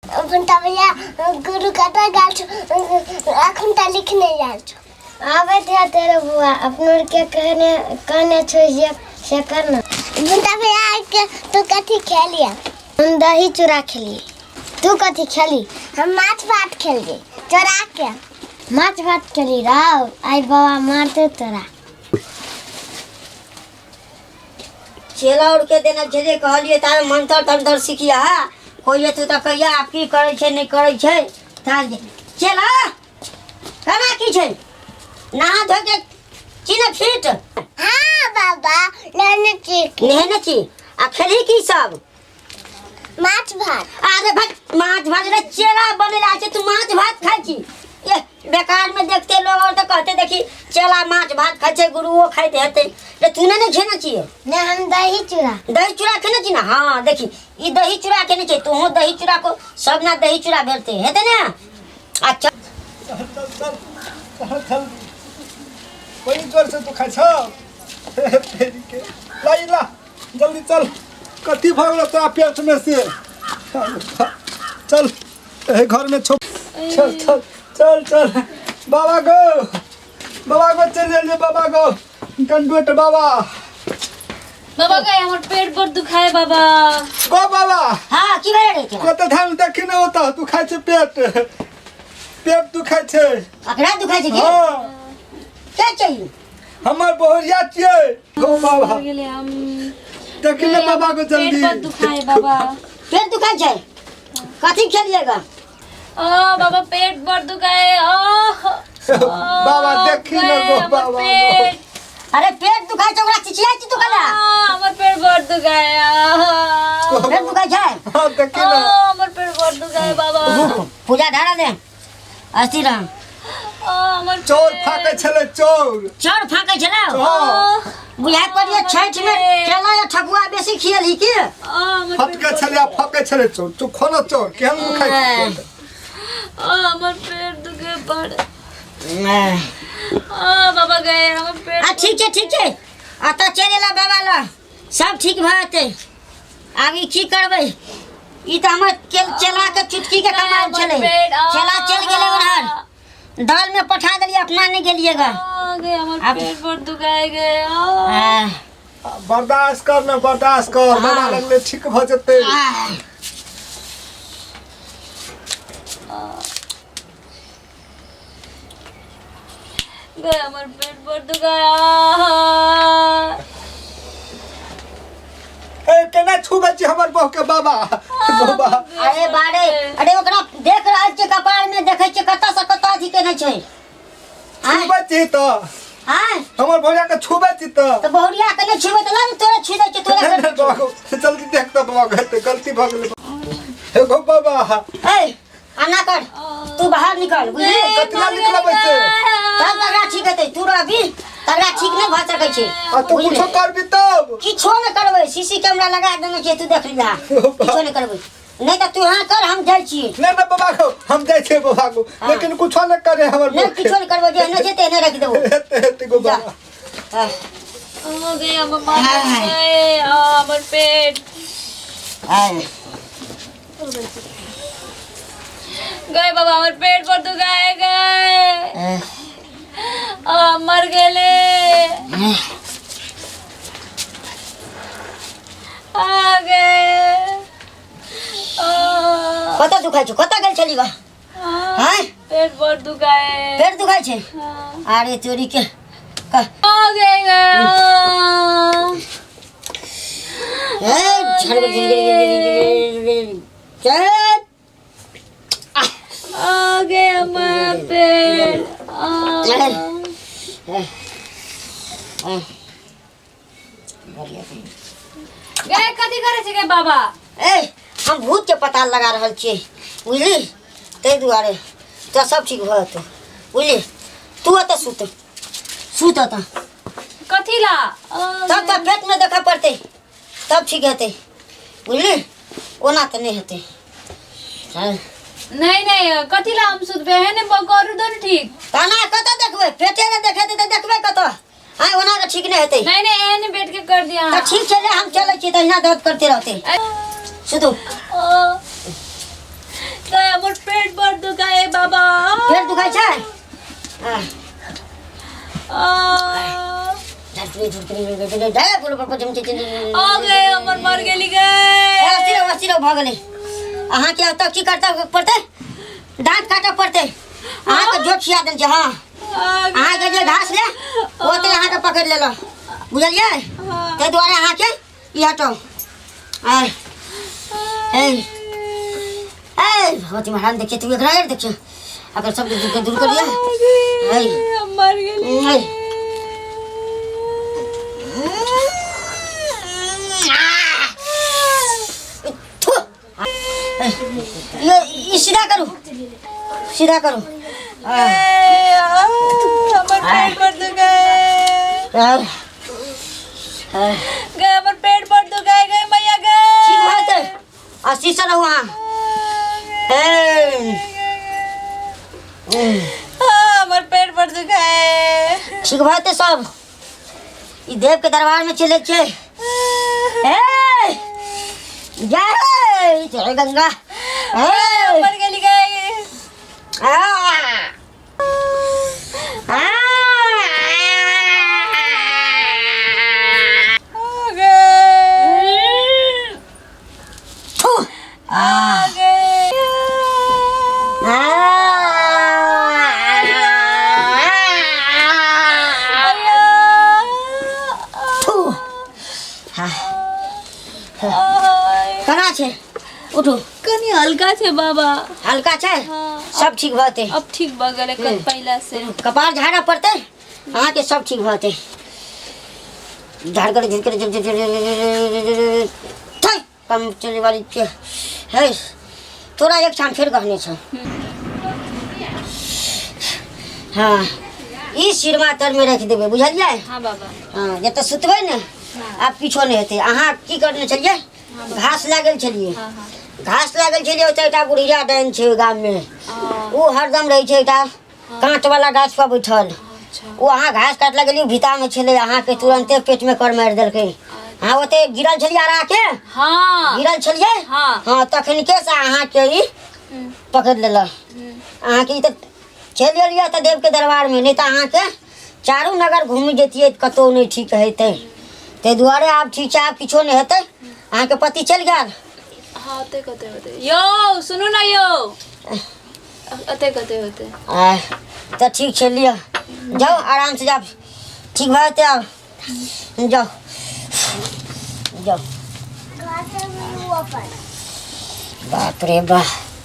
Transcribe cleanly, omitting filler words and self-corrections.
अपन भैया गुरु कटा गाल छ अखन ता लिखने जाल छ आवे थे तेरे बुआ अपन के कहने छ ये से करना बुंता भैया के तू कथि खेलिया हम दही चूरा खेली तू कथि खेली हम माछ भात खेली चोरा के माछ भात खेली राव आई बाबा मारते तोरा चेला उड़ के देना छे कहलिए तार मंत्र तंत्र सिखिया कोई तू त कहिया आप की करे छे नहीं करे छे तार चेला खाना की छे नहा धो के चिना फीट हां बाबा नहने छी आ खेली की सब माछ भात अरे भाई माछ भात रे चेला बनेला छे तू माछ भात खाई छी ये बेकार में देखते लोग और तो कहते देखी चेला माछ भात खाई छे गुरुओ खाइते हेते रे तू नहीं खेना चाहिए ने हम दही चूरा खेना चाहिए ना हां देखी ई दही चूरा खेने चाहिए तू हो दही चूरा को सब ना दही चूरा बेरते हेते ना अच्छा चल कोई जोर से तू खाइ छ फेरी के लाइला जल्दी चल कथी भगल तोरा पेट में से चल घर में छो चल चल चल चल बाबा गो चल जल्दी बाबा गो कंडोट बाबा गए हमर पेट पर दुखाए बाबा गो बाबा हां की बेरे के कत धाम देखि न होता तू खाइ छ पेट दुखाइ छ अकड़ा दुखाइ छ के हां क्या चाहिए हमर बहुरिया छिए गो बाबा गेले हम देखि न बाबा को जल्दी पेट पर दुखाए बाबा पेट दुखाइ छ कथि खेलिएगा बाबा पेट पर दुखाए बाबा देखि न गो बाबा अरे पेट दुखाइ छ ओकरा चिचिया छी तू कला हमर पेट पर दुखाए पेट दुखाइ छ हां देखि न हमर पेट पर दुखाए बाबा पूजा धारा दे अस्ति राम हमर चोर फाके छले चोर फाके छले हां बुझा पड़िए छठ में केला या ठकुआ बेसी खियली की फटके छले फाके छले चोर तू खाना चोर केहन खाइ हमर पेट दुखे पड़ बाबा गए हमर पेट ठीक छै आता चलेला बाबा ला सब ठीक भ जेते आगे की करबै ई त हमर चला के चुटकी के कमाल छले चला चल गेले उधर दाल में पठा देलिए अपना नहीं गेलिएगा गए हमर पेट पर दुखाए गए बर्दाश्त कर बाबा लगले ठीक भ जेते गए हमर पेट पर दुखाया ए केना छुबे छी हमर बहू के बाबा अरे बारे अरे ओकरा देख रहल छी कपार में देखै छी कत्ता से कत्ता थी केने छै छुबे छी त हां हमर भौया के छुबे छी त बहुरिया के नहीं छुबे त ला तोरा छु दे छी तोरा जल्दी देख त बाबा गते गलती भ गेलै हे गो बाबा ए आना कर तू बाहर निकल बुझली कतना निकलबै से तब तगड़ा ठीक हेतै तू रही तगड़ा ठीक नहीं भ सकै छै आ तू कुछो करबी तब किछो नहीं करबै सीसी कैमरा लगा देने छै तू देख लिहा किछो नहीं करबै नहीं तो तू हां कर हम जाय छी नहीं बाबा को हम जाय छी बाबा को लेकिन कुछो नहीं करे हमर नहीं किछो नहीं करबो जे न जेते न रख देबो ते गो बाबा हो गया मम्मा गए हमर पेट गए बाबा हमर पेट पर दुखाए गए मर गेले आ गए कत दुखाइ छ कत गेल छली ग हां पेट पर दुखाए पेट दुखाइ छै अरे चोरी के आ गए ए झड़ चल आ गए हमारा पेट गए कथी करे छै गे बाबा ए हम भूत के पता लगा रहल छियै बुझली ते दुआरे तो सब ठीक भ जेतै बुझली तू त सुत त कथी ला तब तक पेट में देखा पड़ते तब ठीक हेतै बुझली ओना त नहीं हेतै नहीं नहीं कथी ला हम सुतबे है ने करू दो न ठीक काना कत देखबै पेटे में देखे त देखबै कत हां ओना त ठीक नहीं हेतै नहीं नहीं एने बैठ के कर दिया त ठीक चले हम चलै छी त हिना दर्द करते रहते सुतू लगै छै आ गए हमर मर गेली गए सिरो भऽ गेलै अहाँके अब तक की करतै पड़तै दाँत काटऽ पड़तै अहाँके जोत छिया देल छै हाँ अहाँके जे घास ले ओते अहाँके पकड़ि लेलऽ बुझलियै ताहि दुआरे अहाँके ई हटाउ भगवती महाराज देखिए तू एकरा देखिए अगर सब दूर कर दिया मर गेली ये सीधा करो हमर पेट पर तो गए हमर पेट पर तो गए मैया गए ठीक बात है अस्सी से रहो वहाँ हमर पेट पर तो गए ठीक बात है सब ई देव के दरबार में चले छे जय गंगा मर गेली गए कना छे उठो कनी हल्का छे बाबा हल्का छे हाँ, सब ठीक बाते अब ठीक भ गेले कल पहला से कपार झाड़ा पड़ते अहाँ के सब ठीक बाते झाड़ कर कम चले वाली है थोड़ा एक शाम फिर कहने छ हाँ ई सिरमा तर में रख देबे बुझलियै हां बाबा हाँ जब सुतबै ने आप पीछो नहीं हेतै अहाँ की करने चलिए घास लागल छलिए घास लागल छलिए ओतऽ एकटा बुढ़िया डाइन छै गाम में ओ हरदम रहै छै एकटा कांट वाला गाछ पर बैठल ओ अहाँ घास काटला गेलिए भीता में छलै अहाँ के तुरंते पेट में कर मारि देलकै हाँ ओते गिरल छलिए आरा के हां गिरल छलिए हाँ तखनिके से अहाँ के ई पकड़ लेला अहाँ के ई तऽ चलि गेलिए तऽ देव के दरबार में नहीं तऽ अहाँ के चारू नगर घूमि जैतिए कतौ नहीं ठीक हेतै ताहि दुआरे आब ठीक छै आब किछो नहीं हेतै अहाँ के पति चलि गेल हाँ ते कते होते यो सुनो ना यो अते कते होते तो ठीक छै लिया जाओ आराम से जाओ ठीक भऽ जेतै आब जाओ जाओ बाप रे बाप